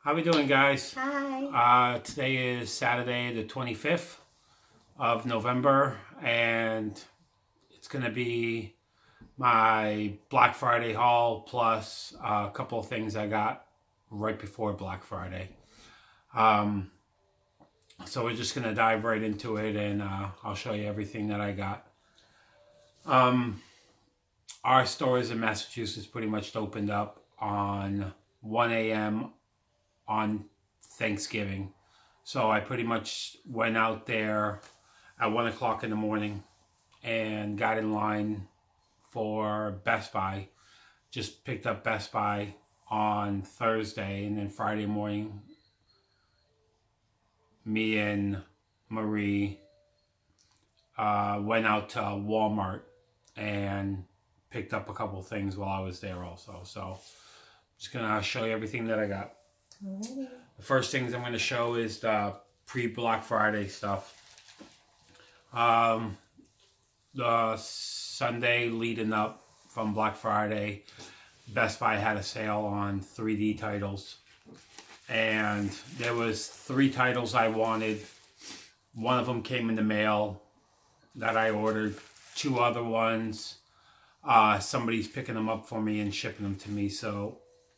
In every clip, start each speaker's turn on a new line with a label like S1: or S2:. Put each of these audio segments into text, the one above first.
S1: How we doing, guys?
S2: Hi.
S1: Today is Saturday, the 25th of November, and it's going to be my Black Friday haul plus a couple of things I got right before Black Friday. So we're just going to dive right into it, and I'll show you everything that I got. Our stores in Massachusetts pretty much opened up on 1 a.m. on Thanksgiving. So I pretty much went out there at 1 o'clock in the morning and got in line for Best Buy. Just picked up Best Buy on Thursday, and then Friday morning, me and Marie went out to Walmart and picked up a couple things while I was there also. So I'm just gonna show you everything that I got.
S2: Alrighty.
S1: The first things I'm going to show is the pre-Black Friday stuff. The Sunday leading up from Black Friday, Best Buy had a sale on 3D titles. And there was 3 titles I wanted. One of them came in the mail that I ordered. 2 other ones, somebody's picking them up for me and shipping them to me. So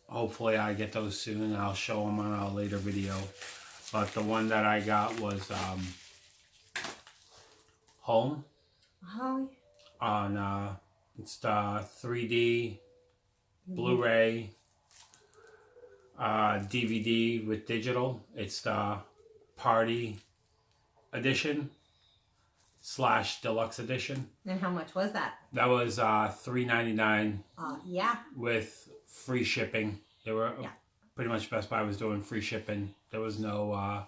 S1: hopefully I get those soon. I'll show them on a later video. But the one that I got was Home.
S2: Oh.
S1: On it's the 3D Blu-ray DVD with digital. It's the Party Edition / Deluxe Edition.
S2: And how much was that?
S1: That was $3.99.
S2: Yeah.
S1: With free shipping. They were pretty much Best Buy was doing free shipping. There was no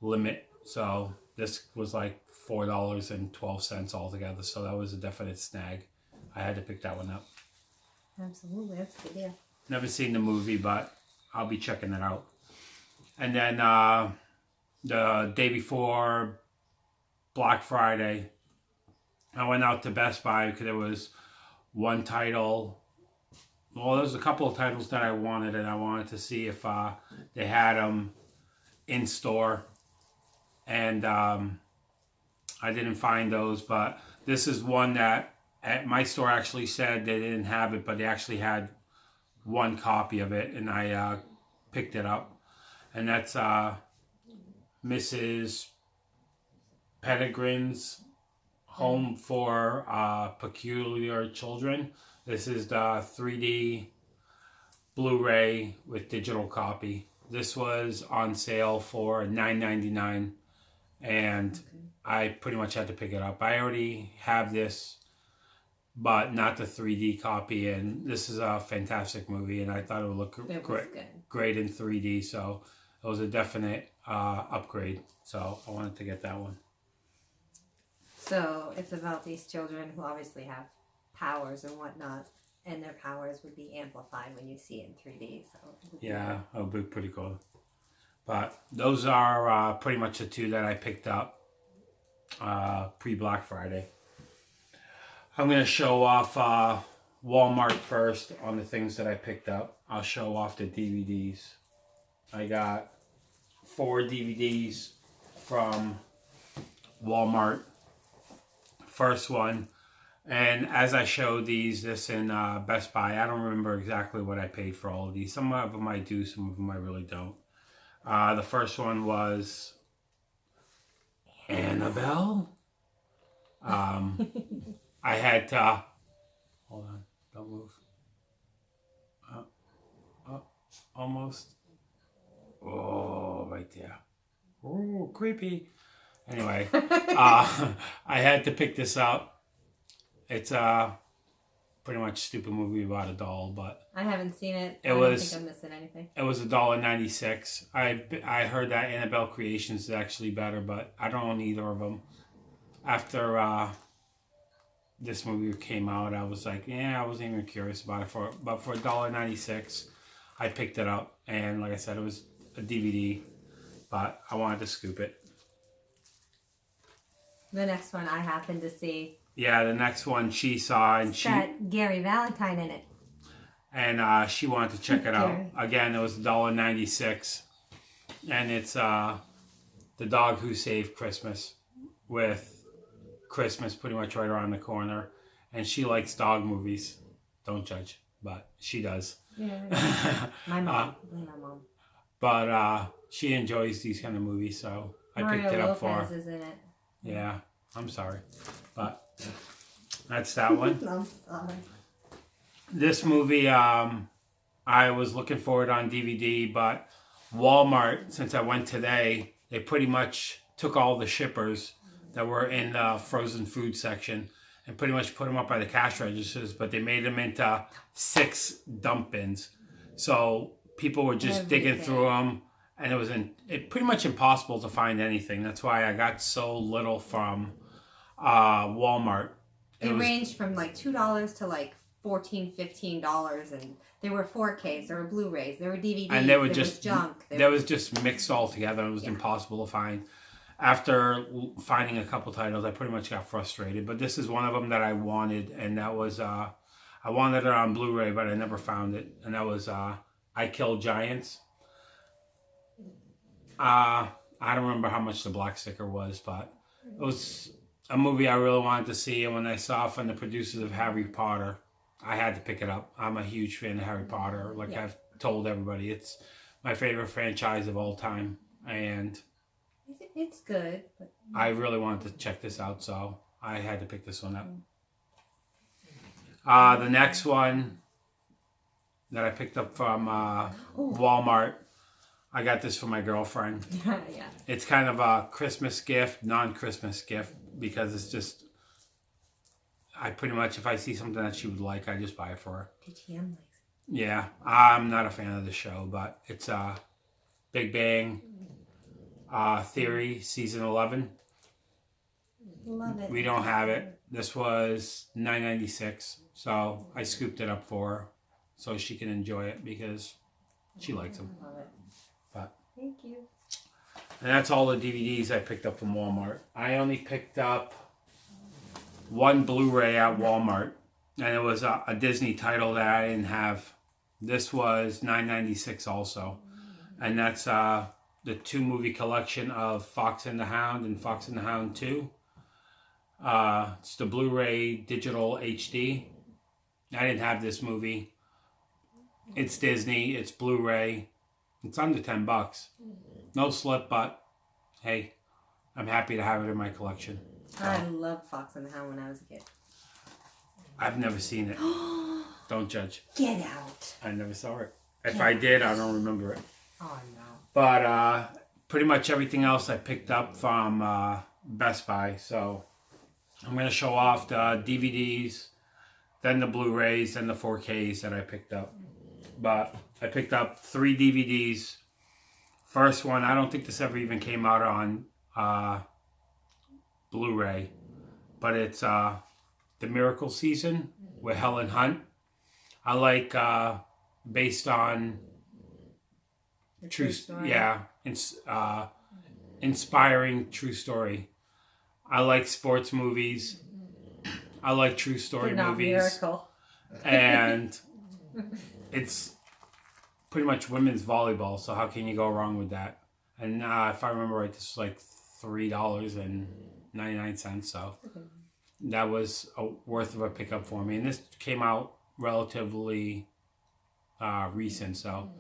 S1: limit, so this was like $4.12 altogether. So that was a definite snag. I had to pick that one up.
S2: Absolutely, that's a good deal.
S1: Never seen the movie, but I'll be checking it out. And then the day before Black Friday, I went out to Best Buy because there was one title. Well, there's a couple of titles that I wanted, and I wanted to see if they had them in store. And I didn't find those, but this is one that at my store actually said they didn't have it, but they actually had one copy of it, and I picked it up. And that's Mrs. Pettigrews Home for Peculiar Children. This is the 3D Blu-ray with digital copy. This was on sale for $9.99, and I pretty much had to pick it up. I already have this, but not the 3D copy, and this is a fantastic movie, and I thought it would look great in 3D, so it was a definite upgrade, so I wanted to get that one.
S2: So it's about these children who obviously have powers and whatnot, and their powers would be amplified when you see it in 3D. So
S1: yeah, it would be pretty cool. But those are pretty much the 2 that I picked up pre-Black Friday. I'm going to show off Walmart first on the things that I picked up. I'll show off the DVDs. I got 4 DVDs from Walmart. First one, and as I show this in Best Buy, I don't remember exactly what I paid for all of these. Some of them I do, some of them I really don't. The first one was Annabelle. I had to hold on, don't move. Almost. Oh, right there. Oh, creepy. Anyway, I had to pick this up. It's a pretty much stupid movie about a doll, but
S2: I haven't seen it.
S1: I
S2: don't think I'm missing anything.
S1: It was $1.96. I heard that Annabelle Creations is actually better, but I don't own either of them. After this movie came out, I was like, yeah, I wasn't even curious about it. But for $1.96, I picked it up, and like I said, it was a DVD, but I wanted to scoop it.
S2: The next one I happened to see.
S1: Yeah, the next one she saw, and
S2: got Gary Valentine in it.
S1: and she wanted to check it out.
S2: Gary.
S1: Again, it was $1.96, and it's The Dog Who Saved Christmas, with Christmas pretty much right around the corner. And she likes dog movies. Don't judge, but she does.
S2: Yeah, my mom. Blame my mom.
S1: But she enjoys these kind of movies, so I picked it up for
S2: Lopez
S1: her.
S2: is in it.
S1: Yeah, I'm sorry, but that's that one.
S2: I'm sorry.
S1: This movie, I was looking for it on DVD, but Walmart, since I went today, they pretty much took all the shippers that were in the frozen food section and pretty much put them up by the cash registers, but they made them into 6 dump bins. So people were just digging through them, and it was pretty much impossible to find anything. That's why I got so little from Walmart.
S2: It ranged from like $2 to like $14, $15, and there were 4Ks, there were Blu-rays, there were DVDs,
S1: and they were
S2: there
S1: just
S2: was junk.
S1: They was just mixed all together. It was impossible to find. After finding a couple titles, I pretty much got frustrated. But this is one of them that I wanted, and that was I wanted it on Blu-ray, but I never found it. And that was I Killed Giants. I don't remember how much the black sticker was, but it was a movie I really wanted to see. And when I saw from the producers of Harry Potter, I had to pick it up. I'm a huge fan of Harry Potter. Like I've told everybody, it's my favorite franchise of all time. And
S2: it's good. But
S1: I really wanted to check this out, so I had to pick this one up. The next one that I picked up from Walmart, I got this for my girlfriend.
S2: Yeah.
S1: It's kind of a Christmas gift, non-Christmas gift, because it's just, I pretty much, if I see something that she would like, I just buy it for her.
S2: TTM likes it.
S1: Yeah, I'm not a fan of the show, but it's Big Bang Theory Season 11.
S2: Love it.
S1: We don't have it. This was $9.96, so I scooped it up for her so she can enjoy it because she likes them.
S2: Love it.
S1: But
S2: Thank you.
S1: and that's all the DVDs I picked up from Walmart. I only picked up one Blu-ray at Walmart, and it was a Disney title that I didn't have. This was $9.96 also, and that's the 2-movie collection of Fox and the Hound and Fox and the Hound 2. It's the Blu-ray digital HD. I didn't have this movie. It's Disney. It's Blu-ray. It's under $10. No slip, but hey, I'm happy to have it in my collection. So,
S2: I loved Fox and the Hound when I was a kid.
S1: I've never seen it. Don't judge.
S2: Get out.
S1: I never saw it. If I did, I don't remember it.
S2: Oh, no.
S1: But pretty much everything else I picked up from Best Buy. So I'm going to show off the DVDs, then the Blu-rays, then the 4Ks that I picked up. But I picked up 3 DVDs. First one, I don't think this ever even came out on Blu-ray, but it's The Miracle Season with Helen Hunt. I like based on true story. Yeah, it's inspiring true story. I like sports movies. I like true story
S2: But not
S1: movies.
S2: Miracle.
S1: And it's pretty much women's volleyball, so how can you go wrong with that? And if I remember right, this was like $3.99, so that was worth of a pickup for me. And this came out relatively recent, so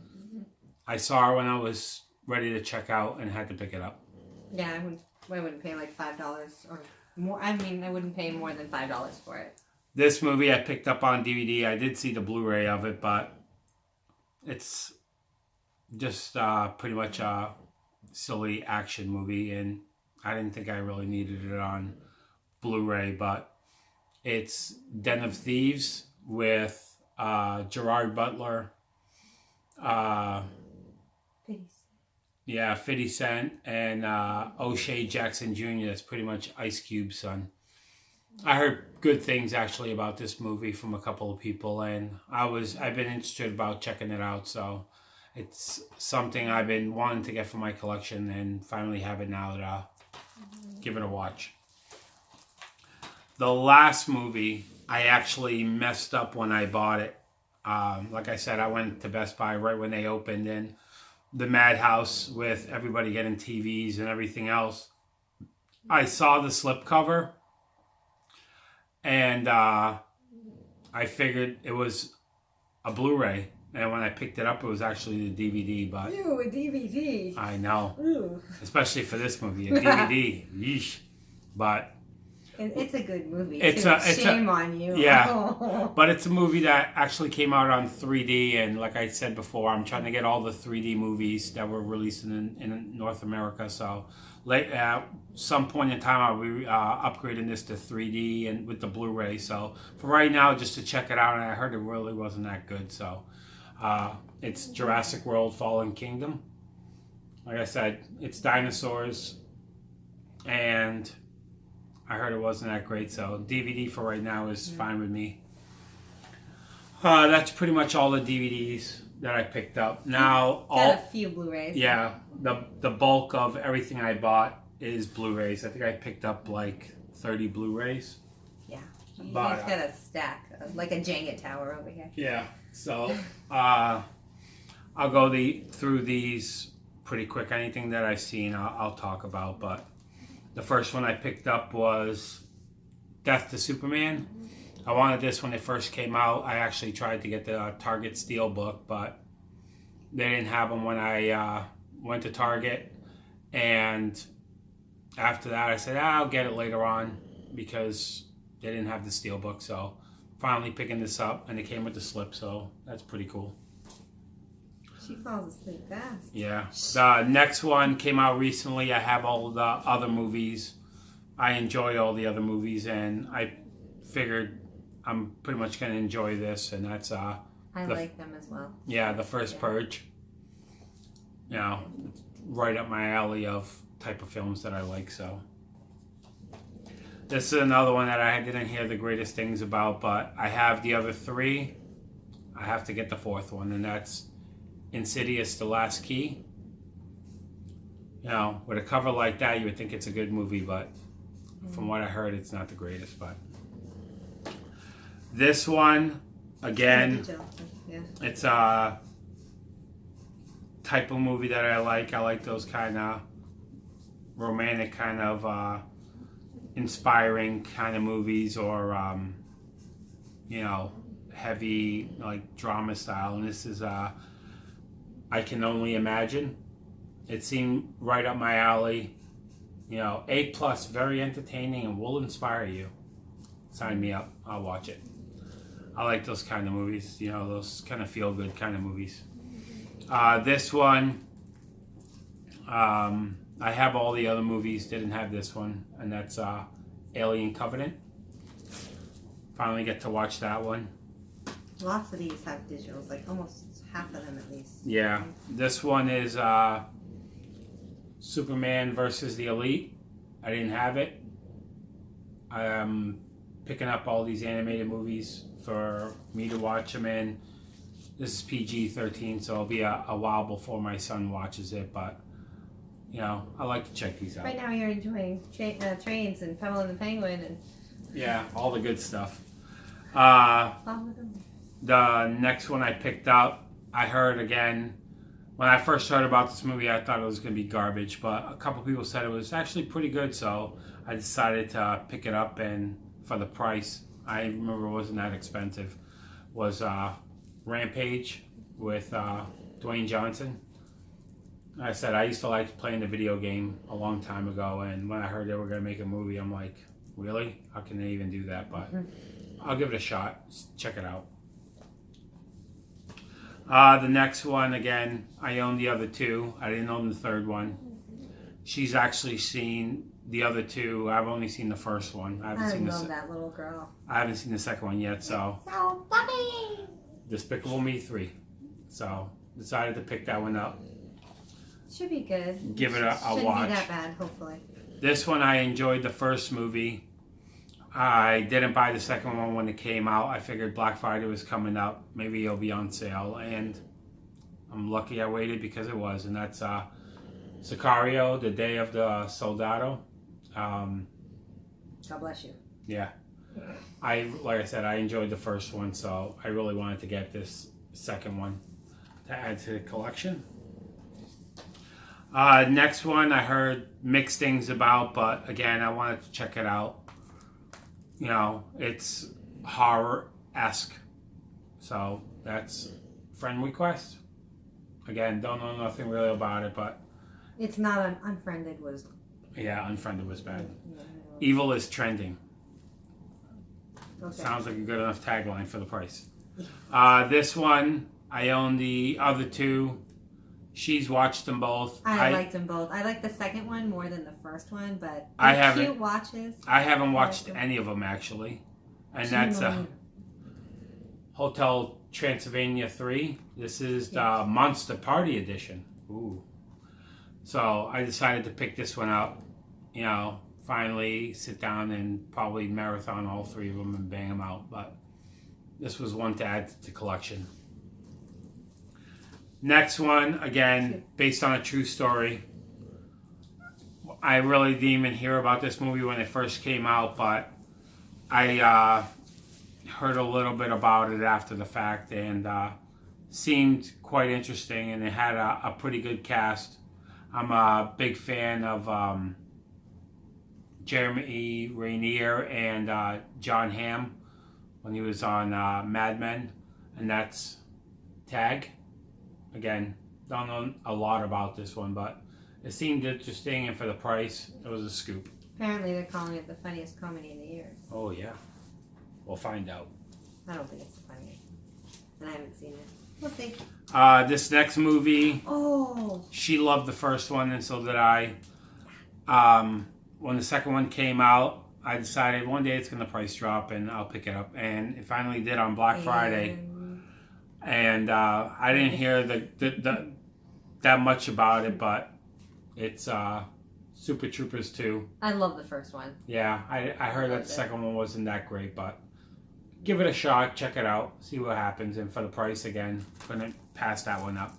S1: I saw it when I was ready to check out and had to pick it up.
S2: Yeah, I wouldn't pay like $5 or more. I mean, I wouldn't pay more than $5 for it.
S1: This movie I picked up on DVD. I did see the Blu-ray of it, but it's just pretty much a silly action movie, and I didn't think I really needed it on Blu-ray, but it's Den of Thieves with Gerard Butler, 50 Cent, and O'Shea Jackson Jr. That's pretty much Ice Cube's son. I heard good things actually about this movie from a couple of people, and I've been interested about checking it out, so it's something I've been wanting to get for my collection and finally have it now to give it a watch. The last movie I actually messed up when I bought it. Like I said, I went to Best Buy right when they opened, and the madhouse with everybody getting TVs and everything else. I saw the slipcover, and I figured it was a Blu-ray. And when I picked it up, it was actually the DVD. But
S2: Ew, a DVD.
S1: I know,
S2: Ooh.
S1: especially for this movie, a DVD. Yeesh. But
S2: It's a good movie.
S1: It's
S2: too.
S1: a-
S2: Shame on you.
S1: Yeah. But it's a movie that actually came out on 3D, and like I said before, I'm trying to get all the 3D movies that were released in North America. So, at some point in time, I'll be upgrading this to 3D and with the Blu-ray. So, for right now, just to check it out, and I heard it really wasn't that good. So, it's Jurassic World: Fallen Kingdom. Like I said, it's dinosaurs, and I heard it wasn't that great, so DVD for right now is fine with me. That's pretty much all the DVDs that I picked up. Now,
S2: Got a few Blu-rays.
S1: yeah, the bulk of everything I bought is Blu-rays. I think I picked up like 30 Blu-rays.
S2: Yeah. You
S1: But,
S2: just got a stack, like a Jenga tower over here.
S1: Yeah, so I'll go through these pretty quick. Anything that I've seen, I'll talk about, but the first one I picked up was Death to Superman. I wanted this when it first came out. I actually tried to get the Target Steelbook, but they didn't have them when I went to Target. And after that, I said, I'll get it later on because they didn't have the Steelbook. So finally picking this up, and it came with the slip, so that's pretty cool.
S2: She falls asleep fast.
S1: Yeah. The next one came out recently. I have all the other movies. I enjoy all the other movies, and I figured I'm pretty much going to enjoy this, and that's
S2: I like them as well.
S1: yeah, the first Purge. You know, right up my alley of type of films that I like. So this is another one that I didn't hear the greatest things about, but I have the other three. I have to get the fourth one, and that's Insidious: The Last Key. You know, with a cover like that, you would think it's a good movie, but from what I heard, it's not the greatest. But this one, again,
S2: Yeah.
S1: it's a type of movie that I like. I like those kind of romantic, kind of inspiring kind of movies, or you know, heavy like drama style. And this is I Can Only Imagine. It seemed right up my alley. You know, A+, very entertaining, and will inspire you. Sign me up. I'll watch it. I like those kind of movies. You know, those kind of feel-good kind of movies. This one, I have all the other movies. Didn't have this one, and that's Alien Covenant. Finally get to watch that one.
S2: Lots of these have digitals, like almost half of them at least.
S1: Yeah, this one is Superman versus the Elite. I didn't have it. I'm picking up all these animated movies for me to watch them in. This is PG-13, so it'll be a while before my son watches it, but you know, I like to check these out.
S2: Right now you're enjoying trains and Pebble and the Penguin and
S1: Yeah, all the good stuff.
S2: all of them.
S1: The next one I picked up, I heard again, when I first heard about this movie, I thought it was going to be garbage, but a couple people said it was actually pretty good, so I decided to pick it up, and for the price, I remember it wasn't that expensive, was Rampage with Dwayne Johnson. Like I said, I used to like playing the video game a long time ago, and when I heard they were going to make a movie, I'm like, really? How can they even do that? But I'll give it a shot. Check it out. The next one, again, I own the other two. I didn't own the third one. She's actually seen the other two. I've only seen the first one. I
S2: love that little girl.
S1: I haven't seen the second one yet, so.
S2: So fluffy.
S1: Despicable Me 3. So, decided to pick that one up.
S2: Should be good.
S1: Give it a
S2: Shouldn't
S1: watch.
S2: be that bad, hopefully.
S1: This one, I enjoyed the first movie. I didn't buy the second one when it came out. I figured Black Friday was coming up. Maybe it'll be on sale. And I'm lucky I waited because it was. And that's The Day of the Soldado.
S2: God bless you.
S1: Yeah. like I said, I enjoyed the first one, so I really wanted to get this second one to add to the collection. Next one I heard mixed things about, but again, I wanted to check it out. You know, it's horror-esque. So that's friend request. Again, don't know nothing really about it, but
S2: It's not Unfriended was.
S1: yeah, Unfriended was bad.
S2: Yeah,
S1: Evil is trending.
S2: okay.
S1: Sounds like a good enough tagline for the price. This one, I own the other two. She's watched them both.
S2: I liked them both. I like the second one more than the first one, but
S1: I
S2: they're
S1: haven't-
S2: cute watches.
S1: I haven't watched any of them actually, and that's Hotel Transylvania 3. This is the Monster Party Edition. Ooh. So I decided to pick this one up. You know, finally sit down and probably marathon all three of them and bang them out. But this was one to add to the collection. Next one, again, based on a true story. I really didn't even hear about this movie when it first came out, but I heard a little bit about it after the fact, and seemed quite interesting, and it had a pretty good cast. I'm a big fan of Jeremy Rainier and John Hamm when he was on Mad Men, and that's Tag. Again, don't know a lot about this one, but it seemed interesting, and for the price, it was a scoop.
S2: Apparently, they're calling it the funniest comedy in the year.
S1: Oh yeah, we'll find out.
S2: I don't think it's the funniest, and I haven't seen it. We'll see.
S1: This next movie,
S2: Oh,
S1: she loved the first one, and so did I. When the second one came out, I decided one day it's going to price drop, and I'll pick it up. And it finally did on Black Friday. And I didn't hear that much about it, but it's Super Troopers 2.
S2: I love the first one.
S1: Yeah, I heard that the second one wasn't that great, but give it a shot, check it out, see what happens, and for the price again, couldn't pass that one up.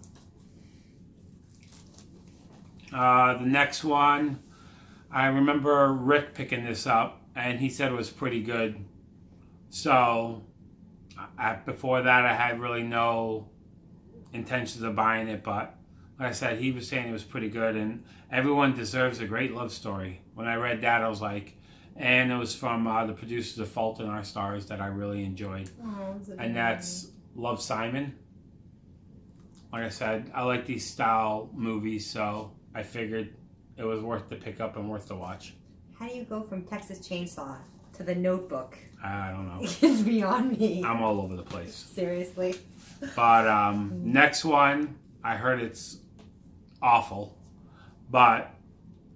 S1: The next one, I remember Rick picking this up, and he said it was pretty good. So before that, I had really no intentions of buying it, but like I said, he was saying it was pretty good, and Everyone Deserves a Great Love Story. When I read that, I was like, and it was from the producers of Fault in Our Stars that I really enjoyed.
S2: Oh,
S1: and that's Love, Simon. Like I said, I like these style movies, so I figured it was worth the pick up and worth the watch.
S2: How do you go from Texas Chainsaw to The Notebook?
S1: I don't know.
S2: It's beyond me.
S1: I'm all over the place.
S2: Seriously.
S1: But next one, I heard it's awful. But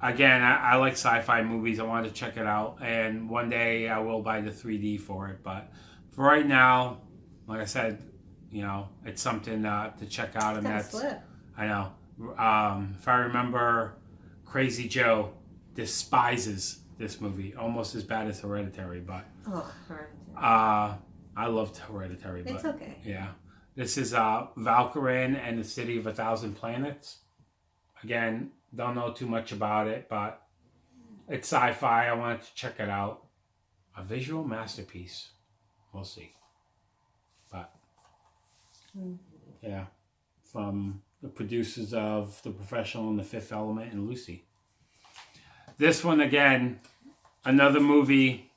S1: again, I like sci-fi movies. I wanted to check it out. And one day I will buy the 3D for it. But for right now, like I said, you know, it's something to check out. And that's,
S2: Slip.
S1: I know. If I remember, Crazy Joe despises this movie. Almost as bad as Hereditary. But
S2: Oh, Hereditary.
S1: I loved Hereditary. But
S2: It's okay.
S1: yeah. This is Valkyrin and the City of a Thousand Planets. Again, don't know too much about it, but it's sci-fi. I wanted to check it out. A visual masterpiece. We'll see. But, yeah. From the producers of The Professional and The Fifth Element and Lucy. This one, again, another movie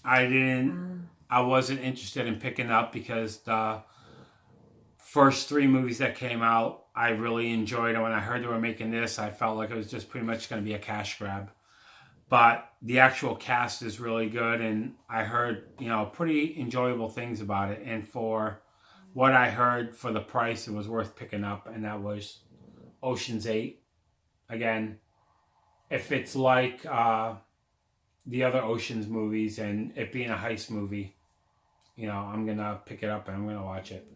S1: I wasn't interested in picking up because the first three movies that came out, I really enjoyed. And when I heard they were making this, I felt like it was just pretty much going to be a cash grab. But the actual cast is really good, and I heard, you know, pretty enjoyable things about it. And for what I heard for the price, it was worth picking up, and that was Ocean's 8. Again, if it's like the other Ocean's movies and it being a heist movie, you know, I'm going to pick it up and I'm going to watch it.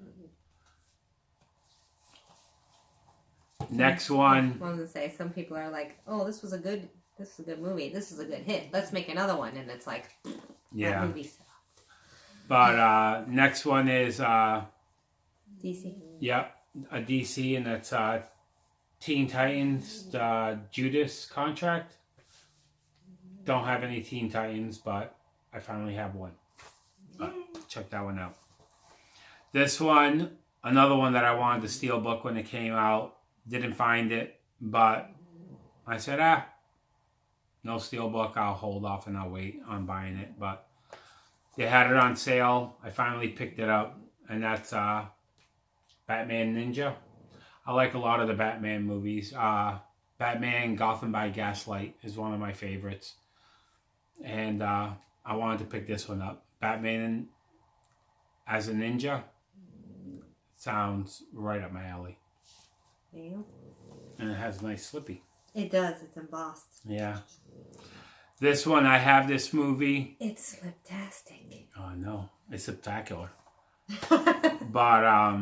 S1: Next one.
S2: I was gonna say, some people are like, "Oh, this is a good movie. This is a good hit. Let's make another one." And it's like, that movie sucked.
S1: But next one is
S2: DC.
S1: Yep, a DC, and that's Teen Titans, the Judas Contract. Don't have any Teen Titans, but I finally have one. Check that one out. This one, another one that I wanted the Steelbook when it came out. Didn't find it, but I said, no Steelbook. I'll hold off and I'll wait on buying it. But they had it on sale. I finally picked it up, and that's Batman Ninja. I like a lot of the Batman movies. Batman Gotham by Gaslight is one of my favorites. And I wanted to pick this one up. Batman as a ninja sounds right up my alley.
S2: Yeah.
S1: And it has a nice slippy.
S2: It does. It's embossed.
S1: Yeah. This one, I have this movie.
S2: It's sliptastic.
S1: Oh, no. It's spectacular. But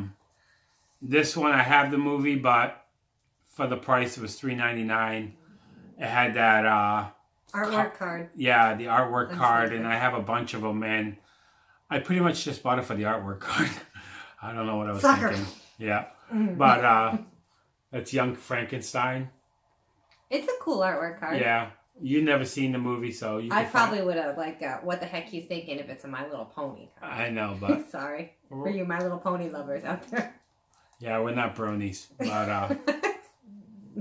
S1: this one, I have the movie, but for the price, it was $3.99. It had that...
S2: artwork card.
S1: Yeah, the artwork card, and I have a bunch of them, and I pretty much just bought it for the artwork card. I don't know what I was thinking. Yeah. But that's Young Frankenstein.
S2: It's a cool artwork card.
S1: Yeah. You never seen the movie, so you
S2: I probably would have, what the heck you thinking if it's a My Little Pony card.
S1: I know, but...
S2: Sorry. For you My Little Pony lovers out there.
S1: Yeah, we're not bronies, but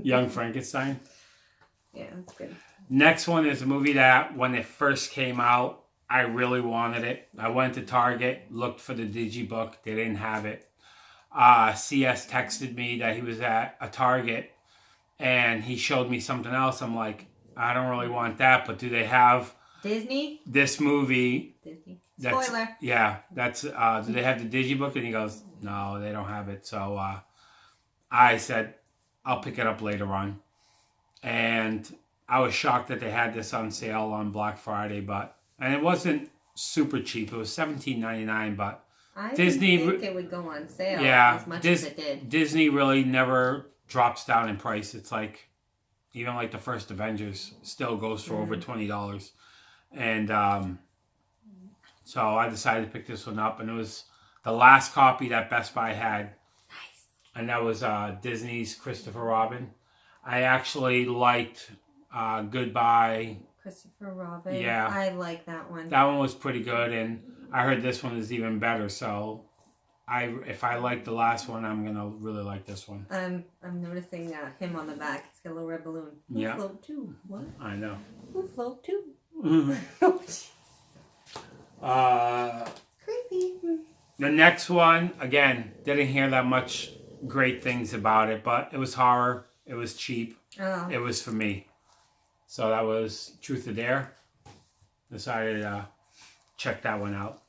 S1: Young Frankenstein.
S2: Yeah, that's good.
S1: Next one is a movie that when it first came out, I really wanted it. I went to Target, looked for the Digibook. They didn't have it. CS texted me that he was at a Target and he showed me something else. I'm like, I don't really want that, but do they have
S2: Disney?
S1: This movie?
S2: Disney.
S1: That's,
S2: Spoiler.
S1: Yeah, that's. Do they have the Digibook? And he goes, no, they don't have it. So I said, I'll pick it up later on. And I was shocked that they had this on sale on Black Friday, and it wasn't super cheap. It was $17.99, but
S2: I
S1: Disney
S2: didn't think it would go on sale as much as it did.
S1: Disney really never drops down in price. It's like, even like the first Avengers still goes for over $20. And so I decided to pick this one up, and it was the last copy that Best Buy had.
S2: Nice.
S1: And that was Disney's Christopher Robin. I actually liked Goodbye.
S2: Christopher Robin.
S1: Yeah.
S2: I like that one.
S1: That one was pretty good, and I heard this one is even better. So, if I like the last one, I'm gonna really like this one.
S2: I'm noticing him on the back. He's got a little red balloon. Who
S1: Yeah.
S2: float too? What?
S1: I know.
S2: Who float too? Creepy.
S1: The next one, again, didn't hear that much great things about it, but it was horror. It was cheap.
S2: Oh.
S1: It was for me. So that was Truth or Dare. Decided to check that one out.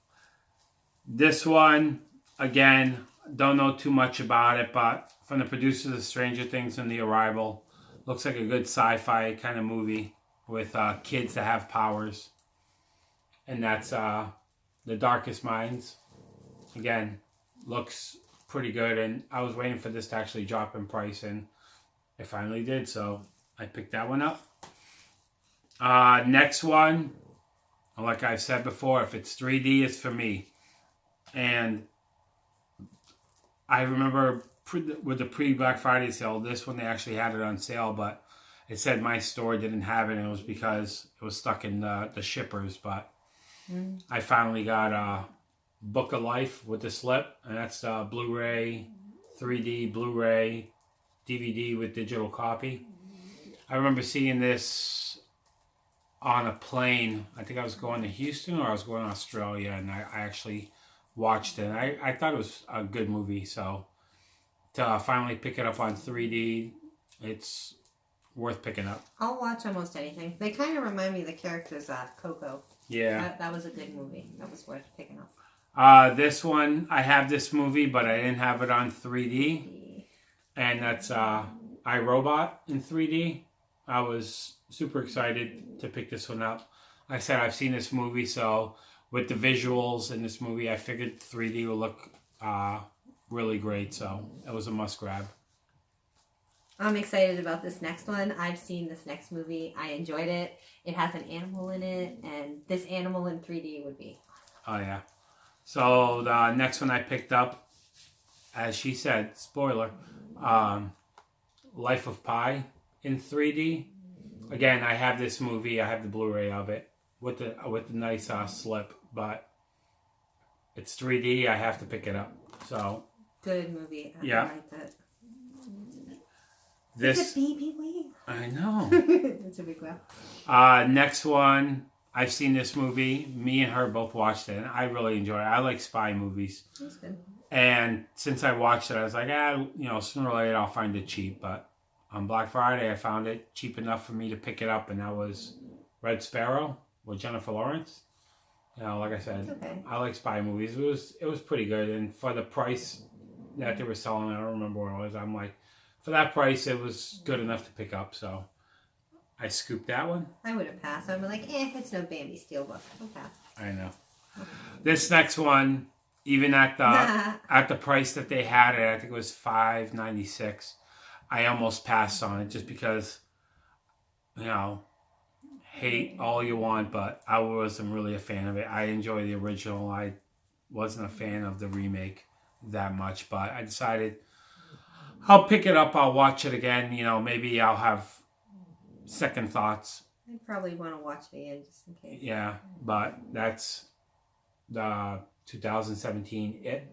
S1: This one, again, don't know too much about it, but from the producers of Stranger Things and The Arrival, looks like a good sci-fi kind of movie with kids that have powers. And that's The Darkest Minds. Again, looks pretty good, and I was waiting for this to actually drop in price, and it finally did, so I picked that one up. Next one, like I've said before, if it's 3D, it's for me. And I remember with the pre-Black Friday sale, this one they actually had it on sale, but it said my store didn't have it, and it was because it was stuck in the shippers. But I finally got Book of Life with the slip, and that's Blu-ray, 3D Blu-ray, DVD with digital copy. I remember seeing this on a plane. I think I was going to Houston or I was going to Australia, and I actually watched it. I thought it was a good movie, so to finally pick it up on 3D, it's worth picking up.
S2: I'll watch almost anything. They kind of remind me of the characters Coco.
S1: Yeah.
S2: That was a good movie. That was worth picking up.
S1: This one, I have this movie, but I didn't have it on 3D. And that's iRobot in 3D. I was super excited to pick this one up. Like I said, I've seen this movie, so with the visuals in this movie, I figured 3D would look really great. So it was a must grab.
S2: I'm excited about this next one. I've seen this next movie. I enjoyed it. It has an animal in it, and this animal in 3D would be awesome.
S1: Oh, yeah. So the next one I picked up, as she said, spoiler, Life of Pi in 3D. Again, I have this movie. I have the Blu-ray of it. with the nice slip, but it's 3D. I have to pick it up. So
S2: good movie.
S1: Yeah.
S2: I liked it.
S1: This
S2: It's a baby whale.
S1: I know.
S2: It's a big whale.
S1: Next one. I've seen this movie. Me and her both watched it, and I really enjoy it. I like spy movies.
S2: It's good.
S1: And since I watched it, I was like, sooner or later I'll find it cheap. But on Black Friday, I found it cheap enough for me to pick it up, and that was Red Sparrow with Jennifer Lawrence. Like I said,
S2: Okay.
S1: I like spy movies. It was pretty good, and for the price that they were selling, I don't remember what it was. I'm like, for that price, it was good enough to pick up. So I scooped that one.
S2: I would have passed. I'm like, it's no Bambi Steelbook. I'll pass.
S1: I know. This next one, even at the price that they had it, I think it was $5.96. I almost passed on it just because, hate all you want, but I wasn't really a fan of it. I enjoy the original. I wasn't a fan of the remake that much, but I decided I'll pick it up. I'll watch it again. Maybe I'll have second thoughts.
S2: I probably want to watch it again just in case.
S1: Yeah, but that's the 2017 It.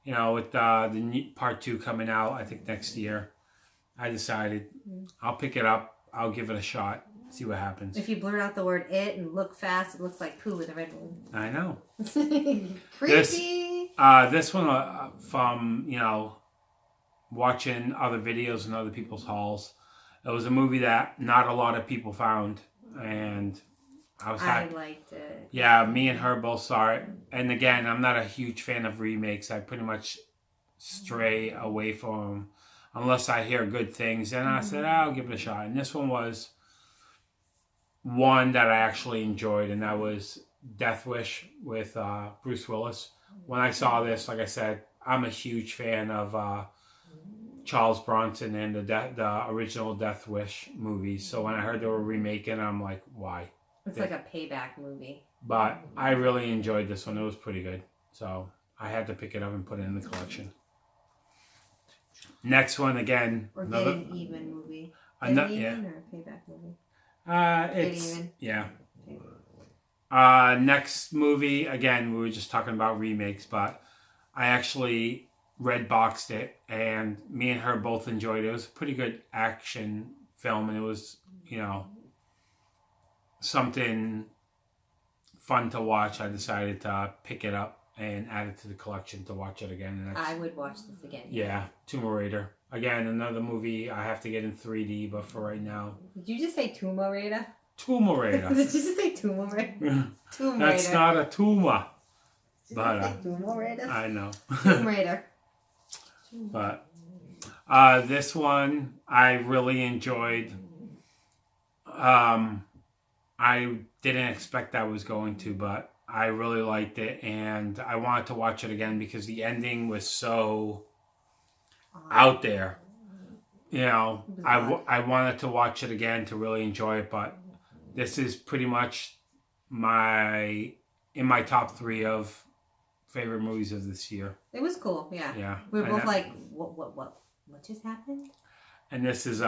S1: With the new part 2 coming out, I think next year, I decided I'll pick it up. I'll give it a shot. See what happens.
S2: If you blurt out the word "it" and look fast, it looks like poo with a red one.
S1: I know.
S2: Creepy.
S1: This one from watching other videos and other people's hauls. It was a movie that not a lot of people found, and I was happy.
S2: I liked it.
S1: Yeah, me and her both saw it. And again, I'm not a huge fan of remakes. I pretty much stray away from them unless I hear good things. And I said, I'll give it a shot. And this one was one that I actually enjoyed, and that was Death Wish with Bruce Willis. When I saw this, like I said, I'm a huge fan of Charles Bronson and the original Death Wish movies. So when I heard they were remaking, I'm like, why?
S2: It's like a payback movie.
S1: But I really enjoyed this one. It was pretty good. So I had to pick it up and put it in the collection. Next one, again.
S2: Or Get An Even movie. Get An Even or a payback movie?
S1: It's,
S2: Even.
S1: Yeah. Next movie, again, we were just talking about remakes, but I actually red boxed it, and me and her both enjoyed it. It was a pretty good action film, and it was, something fun to watch. I decided to pick it up and add it to the collection to watch it again. And
S2: I would watch this again.
S1: Yeah, Tomb Raider. Again, another movie I have to get in 3D, but for right now.
S2: Did you just say Tomb Raider?
S1: Tomb Raider.
S2: Did you just say Tomb Raider? Tomb Raider.
S1: That's not a tumor.
S2: Did
S1: But
S2: you say Tomb Raider?
S1: I know.
S2: Tomb Raider.
S1: But this one I really enjoyed. I didn't expect I was going to, but I really liked it, and I wanted to watch it again because the ending was so out there. I wanted to watch it again to really enjoy it, but this is pretty much in my top 3 of favorite movies of this year.
S2: It was cool, yeah.
S1: Yeah.
S2: We were both like, what just happened?
S1: And this is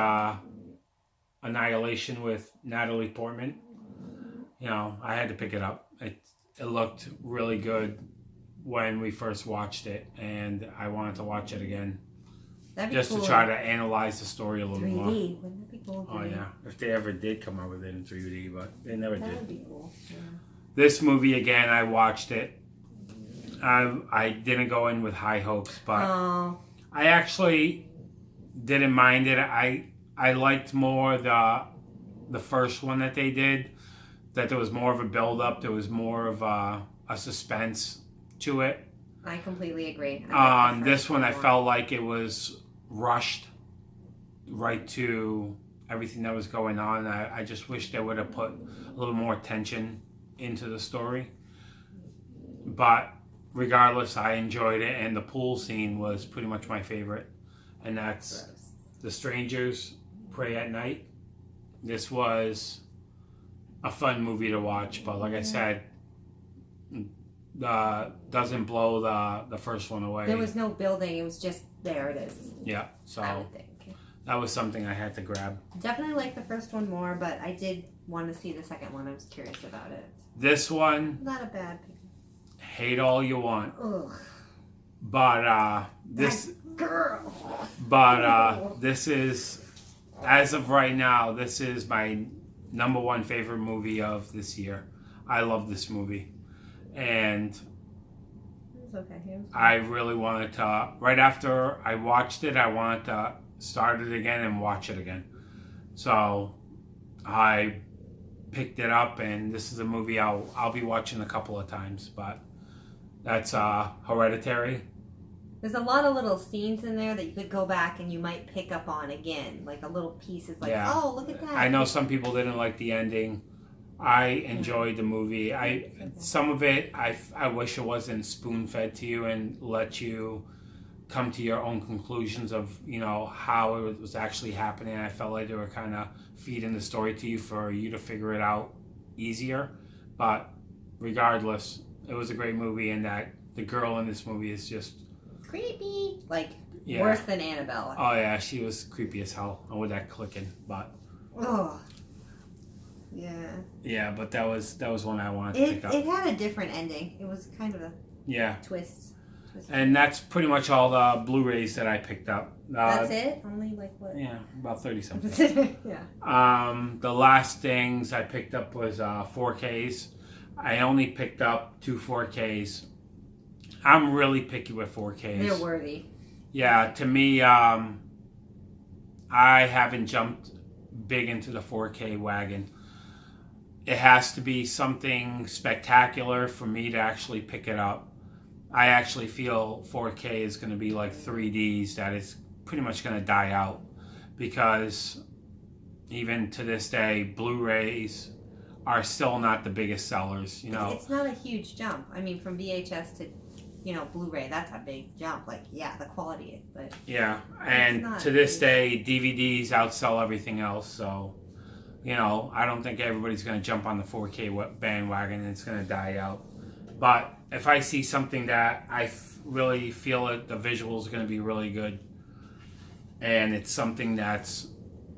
S1: Annihilation with Natalie Portman. I had to pick it up. It looked really good when we first watched it, and I wanted to watch it again.
S2: That'd be
S1: just
S2: cool.
S1: To try to analyze the story a little
S2: 3D.
S1: more.
S2: Wouldn't that be cool?
S1: Oh yeah, if they ever did come out with it in 3D, but they never
S2: That
S1: did.
S2: would be cool. Yeah.
S1: This movie again, I watched it. I didn't go in with high hopes, but I actually didn't mind it. I liked more the first one that they did. That there was more of a build up. There was more of a suspense to it.
S2: I completely agree.
S1: On this one, I felt like it was rushed right to everything that was going on. I just wish they would have put a little more attention into the story. But regardless, I enjoyed it, and the pool scene was pretty much my favorite. And that's The Strangers Pray at Night. This was a fun movie to watch, but like I said, doesn't blow the first one away.
S2: There was no building; it was just there. It is.
S1: Yeah,
S2: I would think.
S1: that was something I had to grab.
S2: Definitely like the first one more, but I did want to see the second one. I was curious about it.
S1: This one,
S2: Not a bad pick.
S1: hate all you want.
S2: Ugh.
S1: But this
S2: That girl.
S1: But this is, as of right now, this is my number one favorite movie of this year. I love this movie. And
S2: It's okay.
S1: I really wanted to, right after I watched it, I wanted to start it again and watch it again. So I picked it up, and this is a movie I'll be watching a couple of times. But that's Hereditary.
S2: There's a lot of little scenes in there that you could go back and you might pick up on again, like a little pieces, like,
S1: Yeah.
S2: oh, look at that.
S1: I know some people didn't like the ending. I enjoyed the movie. Some of it I wish it wasn't spoon fed to you and let you come to your own conclusions of, you know, how it was actually happening. I felt like they were kind of feeding the story to you for you to figure it out easier. But regardless, it was a great movie, and that the girl in this movie is just
S2: creepy, like
S1: yeah.
S2: worse than Annabelle.
S1: Oh yeah, she was creepy as hell. And with that clicking, but
S2: oh yeah.
S1: Yeah, but that was one I wanted to pick up.
S2: It had a different ending. It was kind of a twist.
S1: And that's pretty much all the Blu-rays that I picked up.
S2: That's it? Only like what?
S1: Yeah, about 30 something.
S2: Yeah.
S1: The last things I picked up was 4Ks. I only picked up 2 4Ks. I'm really picky with 4Ks.
S2: They're worthy.
S1: Yeah, to me, I haven't jumped big into the 4K wagon. It has to be something spectacular for me to actually pick it up. I actually feel 4K is going to be like 3Ds, that is pretty much going to die out, because even to this day, Blu-rays are still not the biggest sellers. You know,
S2: it's not a huge jump. I mean, from VHS to Blu-ray, that's a big jump. Like, yeah, the quality, but
S1: yeah, and to this day, DVDs outsell everything else. So, you know, I don't think everybody's going to jump on the 4K bandwagon and it's going to die out. But if I see something that I really feel that the visuals are going to be really good, and it's something that's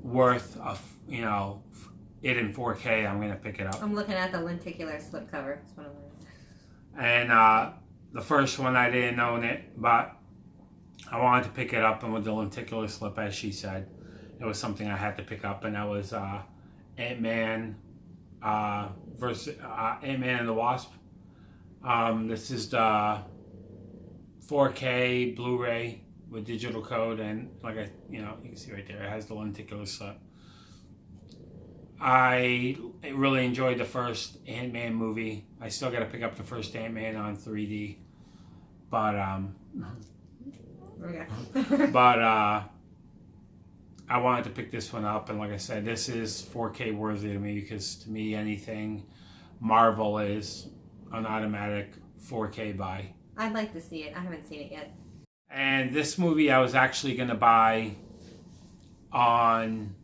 S1: worth it in 4K, I'm going to pick it up.
S2: I'm looking at the lenticular slipcover. That's what I'm looking
S1: at. And the first one, I didn't own it, but I wanted to pick it up, and with the lenticular slip, as she said, it was something I had to pick up, and that was Ant-Man versus Ant-Man and the Wasp. This is the 4K Blu-ray with digital code, and like you can see right there, it has the lenticular slip. I really enjoyed the first Ant-Man movie. I still got to pick up the first Ant-Man on 3D, but I wanted to pick this one up, and like I said, this is 4K worthy to me, because to me, anything Marvel is an automatic 4K buy.
S2: I'd like to see it. I haven't seen it yet.
S1: And this movie I was actually going to buy on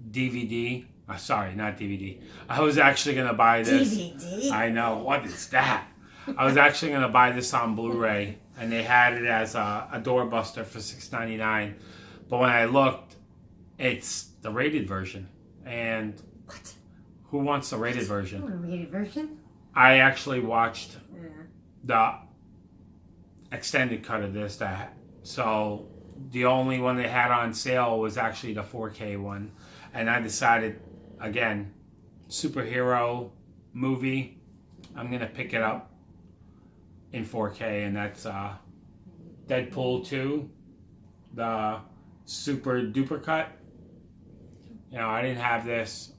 S1: DVD. Sorry, not DVD. I was actually going to buy this.
S2: DVD?
S1: I know. What is that? I was actually going to buy this on Blu-ray, and they had it as a doorbuster for $6.99. But when I looked, it's the rated version. And
S2: what?
S1: Who wants the rated version?
S2: I want a rated version.
S1: I actually watched the extended cut of this. So the only one they had on sale was actually the 4K one. And I decided, again, superhero movie, I'm going to pick it up in 4K. And that's Deadpool 2, the super duper cut. You know, I didn't have this.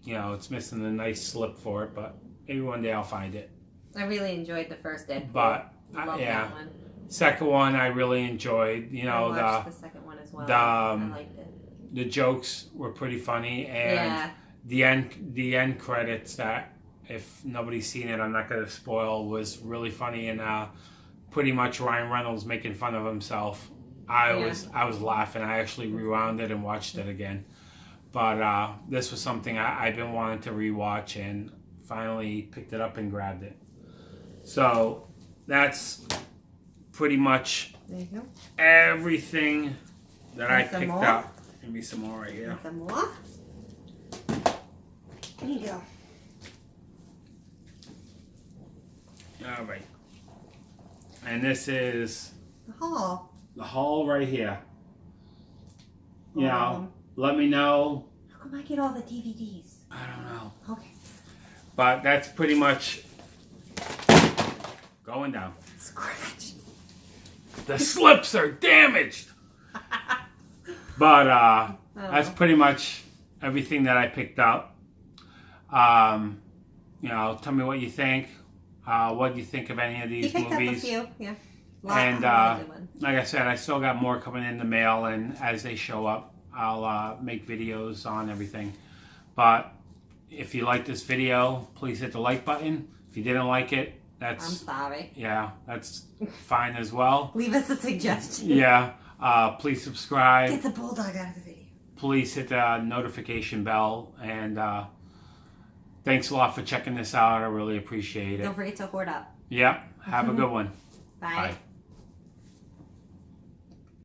S1: You know, it's missing the nice slip for it, but maybe one day I'll find it.
S2: I really enjoyed the first Deadpool.
S1: But
S2: Love that one.
S1: Second one I really enjoyed. You know,
S2: I watched the second one as well. I liked it.
S1: The jokes were pretty funny, and the end credits, that if nobody's seen it, I'm not going to spoil, was really funny, and pretty much Ryan Reynolds making fun of himself. I was laughing. I actually rewound it and watched it again. But this was something I've been wanting to rewatch, and finally picked it up and grabbed it. So that's pretty much everything that I picked up. Give me some more right here.
S2: And some more. There you go.
S1: All right. And this is
S2: The haul.
S1: the haul right here. You
S2: All of
S1: know,
S2: them.
S1: let me know.
S2: How come I get all the DVDs?
S1: I don't know.
S2: Okay.
S1: But that's pretty much going down.
S2: Scratch.
S1: The slips are damaged. But that's pretty much everything that I picked up. You know, tell me what you think. What do you think of any of
S2: You
S1: these
S2: picked
S1: movies?
S2: up a few, yeah.
S1: And
S2: Good one.
S1: like I said, I still got more coming in the mail, and as they show up, I'll make videos on everything. But if you like this video, please hit the like button. If you didn't like it,
S2: I'm
S1: that's
S2: sorry.
S1: that's fine as well.
S2: Leave us a suggestion.
S1: Yeah. Please subscribe.
S2: Get the bulldog out of the video.
S1: Please hit the notification bell, and thanks a lot for checking this out. I really appreciate it.
S2: Don't forget to hoard up.
S1: Yeah. Have a good one.
S2: Bye.
S1: Bye.